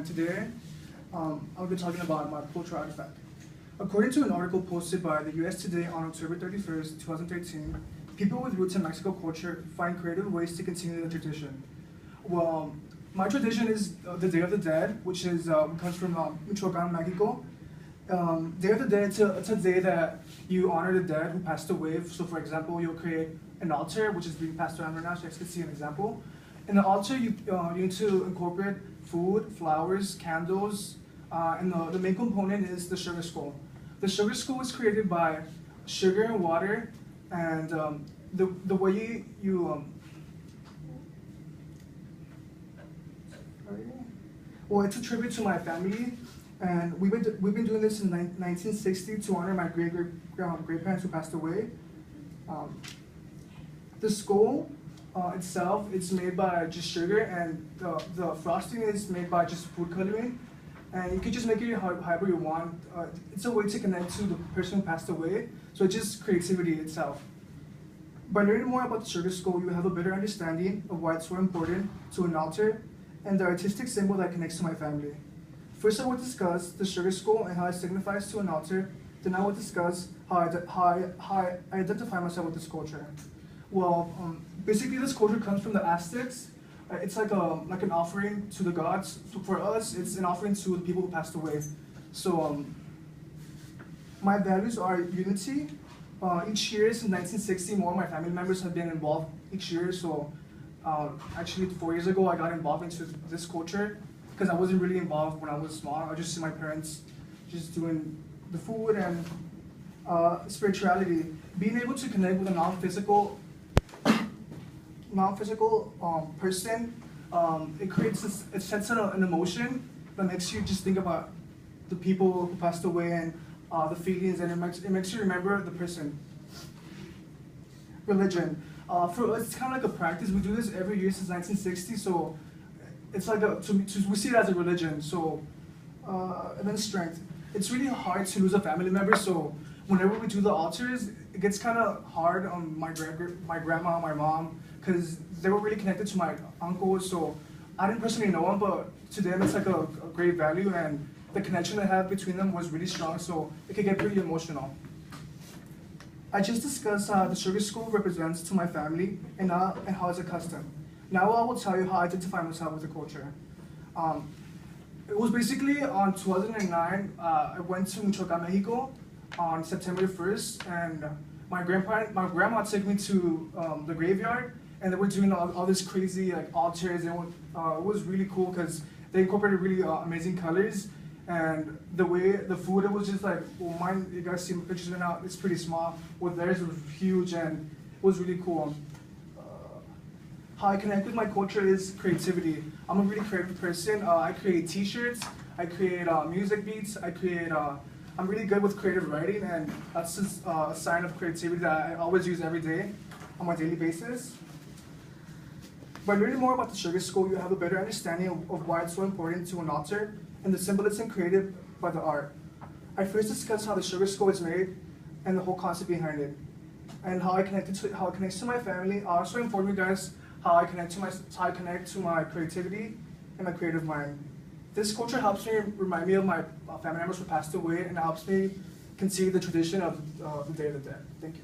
today I'll be talking about my cultural artifact. According to an article posted by the US Today on October 31st, 2013, people with roots in Mexico culture find creative ways to continue the tradition. Well, my tradition is the Day of the Dead, which comes from Michoacan, Mexico. Day of the Dead, it's a day that you honor the dead who passed away. So for example, you'll create an altar, which is being passed around right now, so you guys can see an example. In the altar, you need to incorporate food, flowers, candles, and the main component is the sugar skull. The sugar skull is created by sugar and water, and the way well, it's a tribute to my family, and we've been doing this in 1960 to honor my great-parents who passed away. The skull itself, it's made by just sugar, and the frosting is made by just food coloring. And you can just make it however you want. It's a way to connect to the person who passed away, so it's just creativity itself. By learning more about the sugar skull, you have a better understanding of why it's so important to an altar and the artistic symbol that connects to my family. First, I will discuss the sugar skull and how it signifies to an altar. Then I will discuss how I identify myself with this culture. Well, basically this culture comes from the Aztecs. It's like an offering to the gods. So for us, it's an offering to the people who passed away. So my values are unity. Each year since 1960, more of my family members have been involved each year. So actually 4 years ago, I got involved into this culture because I wasn't really involved when I was small. I just see my parents just doing the food and spirituality. Being able to connect with a non-physical person, it sets an emotion that makes you just think about the people who passed away and the feelings, and it makes you remember the person. Religion. For us, it's kind of like a practice. We do this every year since 1960, so it's like we see it as a religion. So, and then strength. It's really hard to lose a family member, so whenever we do the altars, it gets kind of hard on my grandma, my mom, because they were really connected to my uncle, so I didn't personally know them, but to them it's like a great value, and the connection I have between them was really strong, so it could get pretty emotional. I just discussed how the sugar skull represents to my family and how it's a custom. Now I will tell you how I identify myself with the culture. It was basically on 2009, I went to Michoacan, Mexico on September 1st, and my grandma took me to the graveyard, and they were doing all this crazy altars, and it was really cool because they incorporated really amazing colors, and the way the food, it was just like, well, mine, you guys see my pictures right now, it's pretty small, with theirs it was huge, and it was really cool. How I connect with my culture is creativity. I'm a really creative person. I create t-shirts, I create music beats, I'm really good with creative writing, and that's just a sign of creativity that I always use every day on my daily basis. By learning more about the sugar skull, you have a better understanding of why it's so important to an altar and the symbolism created by the art. I first discussed how the sugar skull is made and the whole concept behind it, and how it connects to my family. I also informed you guys how I connect to my creativity and my creative mind. This culture helps me remind me of my family members who passed away, and helps me conceive the tradition of the Day of the Dead. Thank you.